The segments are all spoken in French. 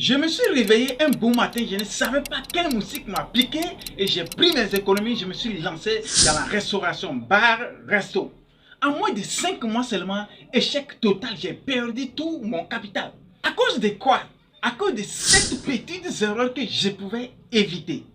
Je me suis réveillé un beau matin, je ne savais pas quelle musique m'a piqué et j'ai pris mes économies, je me suis lancé dans la restauration, bar, resto. En moins de 5 mois seulement, échec total, j'ai perdu tout mon capital. À cause de quoi? À cause de 7 petites erreurs que je pouvais éviter.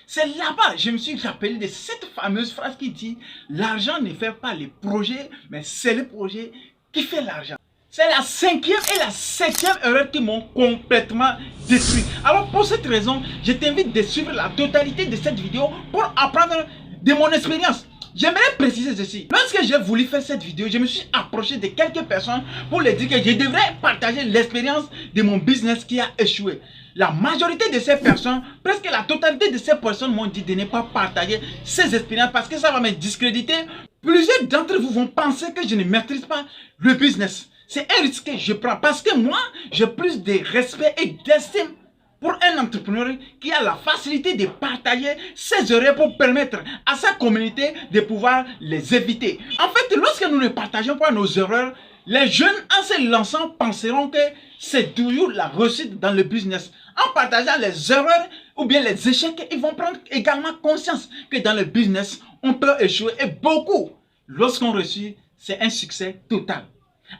C'est là-bas que je me suis rappelé de cette fameuse phrase qui dit « L'argent ne fait pas les projets, mais c'est le projet qui fait l'argent ». C'est la 5e et la 7e erreur qui m'ont complètement détruit. Alors pour cette raison, je t'invite de suivre la totalité de cette vidéo pour apprendre de mon expérience. J'aimerais préciser ceci. Lorsque j'ai voulu faire cette vidéo, je me suis approché de quelques personnes pour leur dire que je devrais partager l'expérience de mon business qui a échoué. La majorité de ces personnes, presque la totalité de ces personnes m'ont dit de ne pas partager ces expériences parce que ça va me discréditer. Plusieurs d'entre vous vont penser que je ne maîtrise pas le business. C'est un risque que je prends parce que moi, j'ai plus de respect et d'estime pour un entrepreneur qui a la facilité de partager ses erreurs pour permettre à sa communauté de pouvoir les éviter. En fait, lorsque nous ne partageons pas nos erreurs, les jeunes en se lançant penseront que c'est toujours la réussite dans le business. En partageant les erreurs ou bien les échecs, ils vont prendre également conscience que dans le business, on peut échouer et beaucoup. Lorsqu'on réussit, c'est un succès total.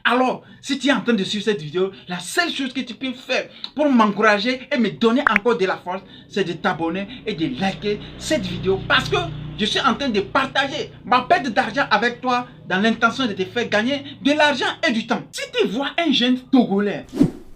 Alors, si tu es en train de suivre cette vidéo, la seule chose que tu peux faire pour m'encourager et me donner encore de la force, c'est de t'abonner et de liker cette vidéo parce que je suis en train de partager ma perte d'argent avec toi dans l'intention de te faire gagner de l'argent et du temps. Si tu vois un jeune Togolais,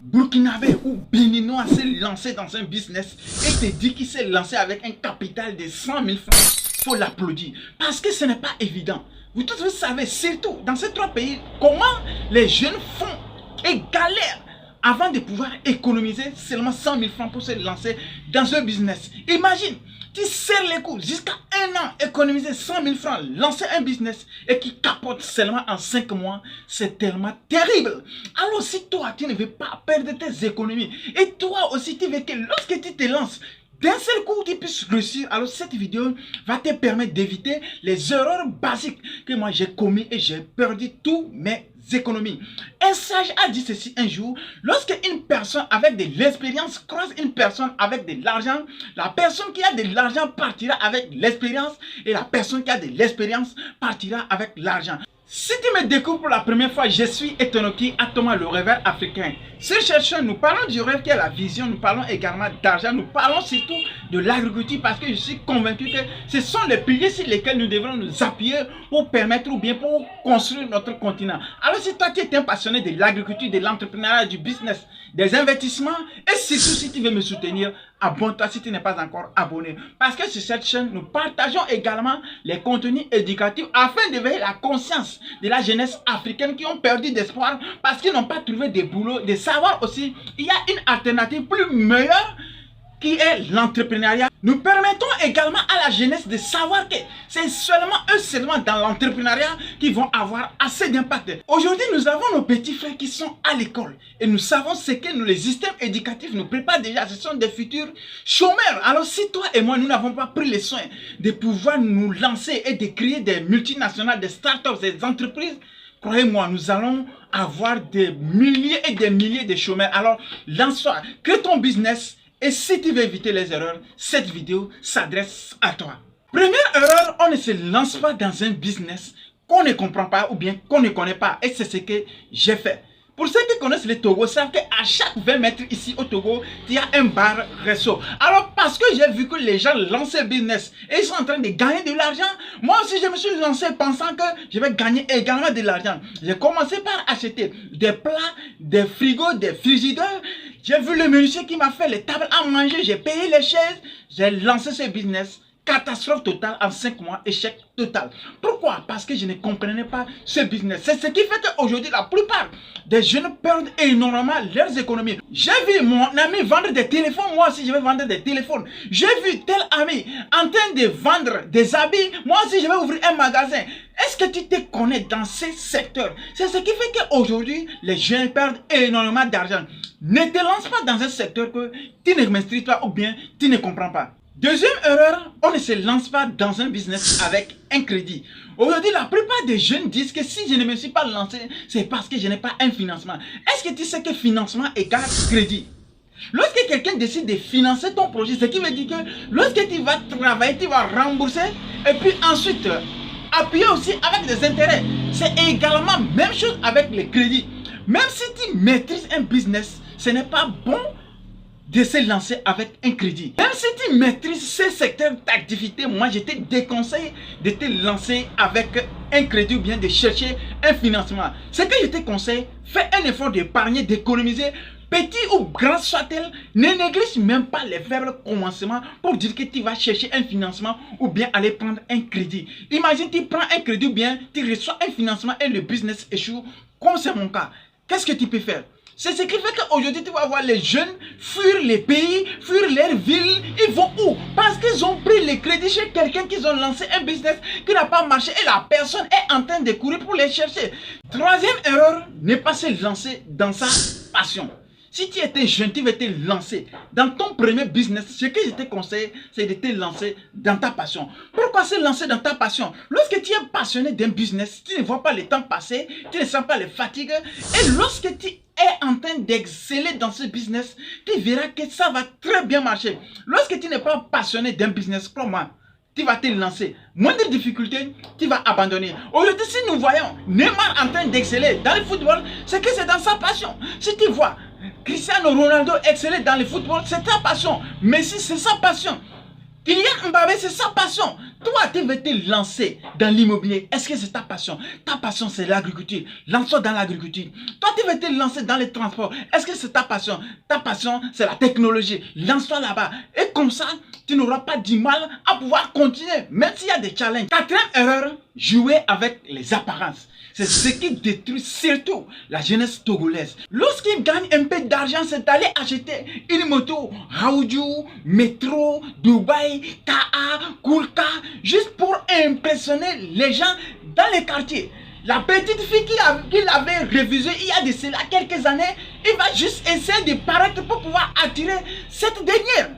Burkinabé ou Béninois se lancer dans un business et te dit qu'il s'est lancé avec un capital de 100 000 francs, il faut l'applaudir parce que ce n'est pas évident. Vous tous vous savez, surtout dans ces 3 pays, comment les jeunes font et galèrent avant de pouvoir économiser seulement 100 000 francs pour se lancer dans un business. Imagine, tu serres les coups jusqu'à 1 an, économiser 100 000 francs, lancer un business et qui capote seulement en 5 mois, c'est tellement terrible. Alors si toi, tu ne veux pas perdre tes économies et toi aussi, tu veux que lorsque tu te lances, d'un seul coup, tu puisses réussir. Alors cette vidéo va te permettre d'éviter les erreurs basiques que moi j'ai commis et j'ai perdu tous mes économies. Un sage a dit ceci un jour: lorsque une personne avec de l'expérience croise une personne avec de l'argent, la personne qui a de l'argent partira avec l'expérience et la personne qui a de l'expérience partira avec l'argent. Si tu me découvres pour la première fois, je suis Etonoki Atoma, le rêveur africain. Sur cette chaîne, nous parlons du rêve qui est la vision, nous parlons également d'argent, nous parlons surtout de l'agriculture parce que je suis convaincu que ce sont les piliers sur lesquels nous devrons nous appuyer pour permettre ou bien pour construire notre continent. Alors si toi tu es un passionné de l'agriculture, de l'entrepreneuriat, du business, des investissements et surtout si tu veux me soutenir, abonne-toi si tu n'es pas encore abonné. Parce que sur cette chaîne, nous partageons également les contenus éducatifs afin d'éveiller la conscience de la jeunesse africaine qui ont perdu d'espoir parce qu'ils n'ont pas trouvé de boulot, de savoir aussi il y a une alternative plus meilleure qui est l'entrepreneuriat. Nous permettons également à la jeunesse de savoir que c'est seulement dans l'entrepreneuriat qui vont avoir assez d'impact. Aujourd'hui, nous avons nos petits frères qui sont à l'école et nous savons ce que les systèmes éducatifs nous préparent déjà. Ce sont des futurs chômeurs. Alors si toi et moi, nous n'avons pas pris les soins de pouvoir nous lancer et de créer des multinationales, des startups, des entreprises, croyez-moi, nous allons avoir des milliers et des milliers de chômeurs. Alors, lance-toi, crée ton business. Et si tu veux éviter les erreurs, cette vidéo s'adresse à toi. Première erreur, on ne se lance pas dans un business qu'on ne comprend pas ou bien qu'on ne connaît pas. Et c'est ce que j'ai fait. Pour ceux qui connaissent le Togo, savent qu'à chaque 20 mètres ici au Togo, il y a un bar resto. Alors parce que j'ai vu que les gens lancent un business et ils sont en train de gagner de l'argent, moi aussi je me suis lancé pensant que je vais gagner également de l'argent. J'ai commencé par acheter des plats, des frigos, des frigidaires. J'ai vu le menuisier qui m'a fait les tables à manger, j'ai payé les chaises, j'ai lancé ce business. Catastrophe totale en 5 mois, échec total. Pourquoi? Parce que je ne comprenais pas ce business. C'est ce qui fait qu'aujourd'hui, la plupart des jeunes perdent énormément leurs économies. J'ai vu mon ami vendre des téléphones, moi aussi je vais vendre des téléphones. J'ai vu tel ami en train de vendre des habits, moi aussi je vais ouvrir un magasin. Est-ce que tu te connais dans ces secteurs? C'est ce qui fait qu'aujourd'hui, les jeunes perdent énormément d'argent. Ne te lance pas dans un secteur que tu ne maîtrises pas ou bien tu ne comprends pas. Deuxième erreur, on ne se lance pas dans un business avec un crédit. Aujourd'hui, la plupart des jeunes disent que si je ne me suis pas lancé, c'est parce que je n'ai pas un financement. Est-ce que tu sais que financement égale crédit? Lorsque quelqu'un décide de financer ton projet, ce qui veut dire que lorsque tu vas travailler, tu vas rembourser et puis ensuite appuyer aussi avec des intérêts. C'est également même chose avec les crédits. Même si tu maîtrises un business, ce n'est pas bon de se lancer avec un crédit. Même si tu maîtrises ce secteur d'activité, moi je te déconseille de te lancer avec un crédit ou bien de chercher un financement. Ce que je te conseille, fais un effort d'épargner, d'économiser. Petit ou grand soit-elle, ne néglige même pas les faibles commencements pour dire que tu vas chercher un financement ou bien aller prendre un crédit. Imagine tu prends un crédit ou bien tu reçois un financement et le business échoue, comme c'est mon cas. Qu'est-ce que tu peux faire? C'est ce qui fait qu'aujourd'hui, tu vas voir les jeunes fuir les pays, fuir leurs villes. Ils vont où? Parce qu'ils ont pris les crédits chez quelqu'un, qu'ils ont lancé un business qui n'a pas marché et la personne est en train de courir pour les chercher. Troisième erreur, ne pas se lancer dans sa passion. Si tu étais jeune, tu veux te lancer dans ton premier business, ce que je te conseille, c'est de te lancer dans ta passion. Pourquoi se lancer dans ta passion? Lorsque tu es passionné d'un business, tu ne vois pas le temps passer, tu ne sens pas les fatigues. Et lorsque tu es en train d'exceller dans ce business, tu verras que ça va très bien marcher. Lorsque tu n'es pas passionné d'un business, crois-moi, tu vas te lancer. Moindre difficulté, tu vas abandonner. Aujourd'hui, si nous voyons Neymar en train d'exceller dans le football, c'est que c'est dans sa passion. Si tu vois Cristiano Ronaldo exceller dans le football, c'est ta passion. Messi, c'est sa passion. Kylian Mbappé, c'est sa passion. Toi, tu veux te lancer dans l'immobilier. Est-ce que c'est ta passion? Ta passion, c'est l'agriculture. Lance-toi dans l'agriculture. Toi, tu veux te lancer dans les transports. Est-ce que c'est ta passion? Ta passion, c'est la technologie. Lance-toi là-bas. Et comme ça, tu n'auras pas du mal à pouvoir continuer, même s'il y a des challenges. Quatrième erreur, jouer avec les apparences. C'est ce qui détruit surtout la jeunesse togolaise. Lorsqu'ils gagnent un peu d'argent, c'est d'aller acheter une moto Audi, métro, Dubaï, KA, Kulka, juste pour impressionner les gens dans les quartiers. La petite fille qui l'avait révisé il y a de cela quelques années, il va juste essayer de paraître pour pouvoir attirer cette dernière.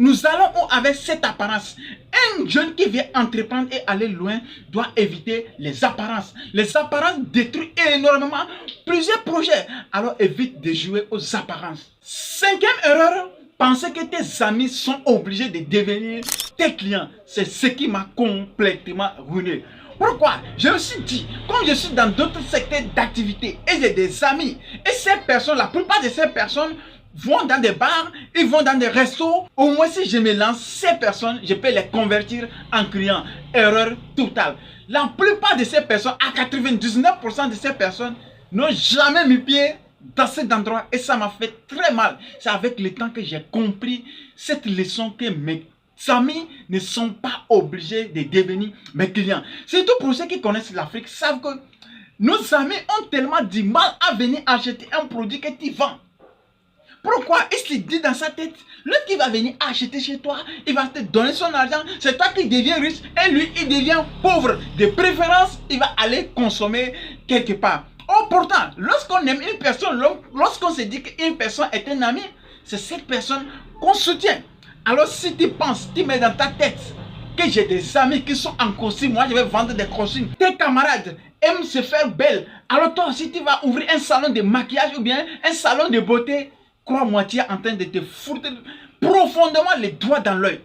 Nous allons où avec cette apparence? Un jeune qui vient entreprendre et aller loin doit éviter les apparences. Les apparences détruisent énormément plusieurs projets. Alors évite de jouer aux apparences. Cinquième erreur, penser que tes amis sont obligés de devenir tes clients. C'est ce qui m'a complètement ruiné. Pourquoi? Je me suis dit, comme je suis dans d'autres secteurs d'activité et j'ai des amis, et ces personnes, la plupart de ces personnes vont dans des bars, ils vont dans des restos. Au moins si je me lance, ces personnes, je peux les convertir en clients. Erreur totale. La plupart de ces personnes, à 99% de ces personnes, n'ont jamais mis pied dans cet endroit et ça m'a fait très mal. C'est avec le temps que j'ai compris cette leçon que mes amis ne sont pas obligés de devenir mes clients. Surtout pour ceux qui connaissent l'Afrique, savent que nos amis ont tellement du mal à venir acheter un produit que tu vends. Pourquoi? Il se dit dans sa tête, l'autre qui va venir acheter chez toi, il va te donner son argent, c'est toi qui deviens riche et lui il devient pauvre. De préférence, il va aller consommer quelque part. Oh pourtant, lorsqu'on aime une personne, lorsqu'on se dit qu'une personne est un ami, c'est cette personne qu'on soutient. Alors si tu penses, tu mets dans ta tête que j'ai des amis qui sont en costume, moi je vais vendre des costumes. Tes camarades aiment se faire belle. Alors toi aussi tu vas ouvrir un salon de maquillage ou bien un salon de beauté. Crois-moi, tu es en train de te foutre profondément les doigts dans l'œil.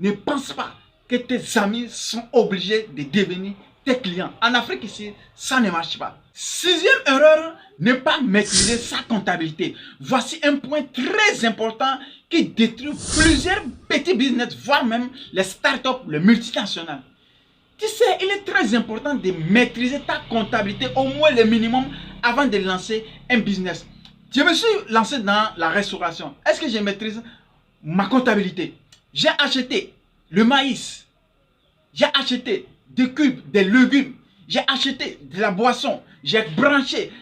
Ne pense pas que tes amis sont obligés de devenir tes clients. En Afrique ici, ça ne marche pas. Sixième erreur, ne pas maîtriser sa comptabilité. Voici un point très important qui détruit plusieurs petits business, voire même les startups, les multinationales. Tu sais, il est très important de maîtriser ta comptabilité, au moins le minimum, avant de lancer un business. Je me suis lancé dans la restauration. Est-ce que je maîtrise ma comptabilité? J'ai acheté le maïs. J'ai acheté des cubes, des légumes. J'ai acheté de la boisson. J'ai branché.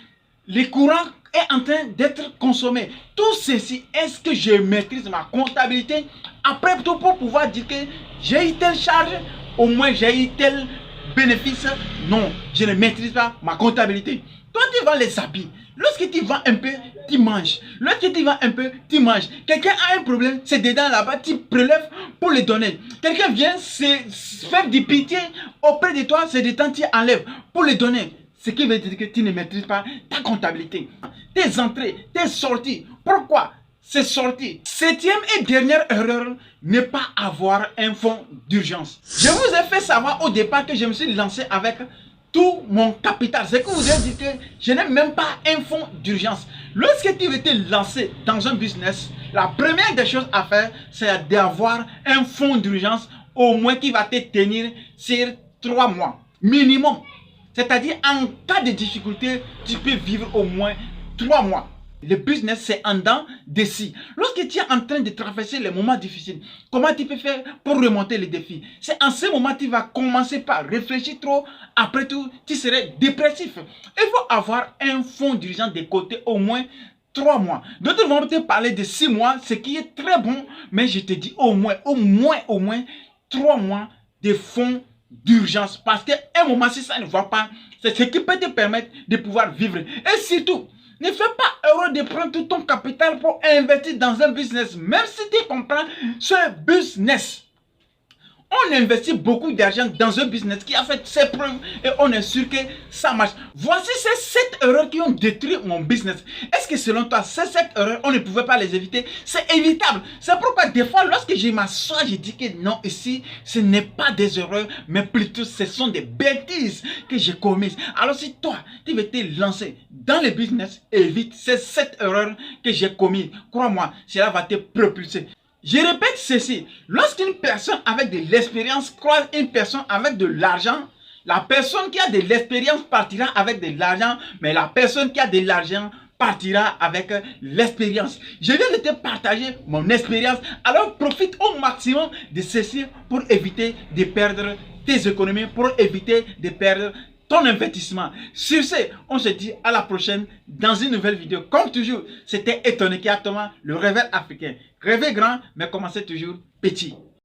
Le courant est en train d'être consommé. Tout ceci, est-ce que je maîtrise ma comptabilité? Après tout, pour pouvoir dire que j'ai eu telle charge, au moins j'ai eu tel bénéfice. Non, je ne maîtrise pas ma comptabilité. Toi, tu vends les habits. Lorsque tu vends un peu, tu manges. Lorsque tu vends un peu, tu manges. Quelqu'un a un problème, c'est dedans là-bas, tu prélèves pour le donner. Quelqu'un vient se faire du pitié auprès de toi, c'est dedans, tu enlèves pour le donner. Ce qui veut dire que tu ne maîtrises pas ta comptabilité, tes entrées, tes sorties. Pourquoi? c'est sorti. Septième et dernière erreur, ne pas avoir un fonds d'urgence. Je vous ai fait savoir au départ que je me suis lancé avec tout mon capital. C'est que vous avez dit que je n'ai même pas un fonds d'urgence. Lorsque tu veux te lancer dans un business, la première des choses à faire, c'est d'avoir un fonds d'urgence au moins qui va te tenir sur 3 mois minimum. C'est-à-dire en cas de difficulté, tu peux vivre au moins 3 mois. Le business, c'est en dents de scie. Lorsque tu es en train de traverser les moments difficiles, comment tu peux faire pour remonter les défis? C'est en ce moment que tu vas commencer par réfléchir trop. Après tout, tu serais dépressif. Il faut avoir un fonds d'urgence de côté au moins 3 mois. D'autres vont te parler de 6 mois, ce qui est très bon. Mais je te dis au moins 3 mois de fonds d'urgence. Parce qu'à un moment, si ça ne va pas, c'est ce qui peut te permettre de pouvoir vivre. Et surtout, ne fais pas erreur de prendre tout ton capital pour investir dans un business. Même si tu comprends ce business. On investit beaucoup d'argent dans un business qui a fait ses preuves et on est sûr que ça marche. Voici ces 7 erreurs qui ont détruit mon business. Est-ce que selon toi, ces 7 erreurs, on ne pouvait pas les éviter? C'est évitable. C'est pourquoi des fois, lorsque je m'assois, je dis que non, ici, ce n'est pas des erreurs, mais plutôt ce sont des bêtises que j'ai commises. Alors si toi, tu veux te lancer dans le business, évite ces 7 erreurs que j'ai commises. Crois-moi, cela va te propulser. Je répète ceci, lorsqu'une personne avec de l'expérience croise une personne avec de l'argent, la personne qui a de l'expérience partira avec de l'argent, mais la personne qui a de l'argent partira avec l'expérience. Je viens de te partager mon expérience, alors profite au maximum de ceci pour éviter de perdre tes économies, pour éviter de perdre ton investissement. Sur ce, on se dit à la prochaine dans une nouvelle vidéo. Comme toujours, c'était Etonekiatoma, le réveil africain. Rêvez grand, mais commencez toujours petit.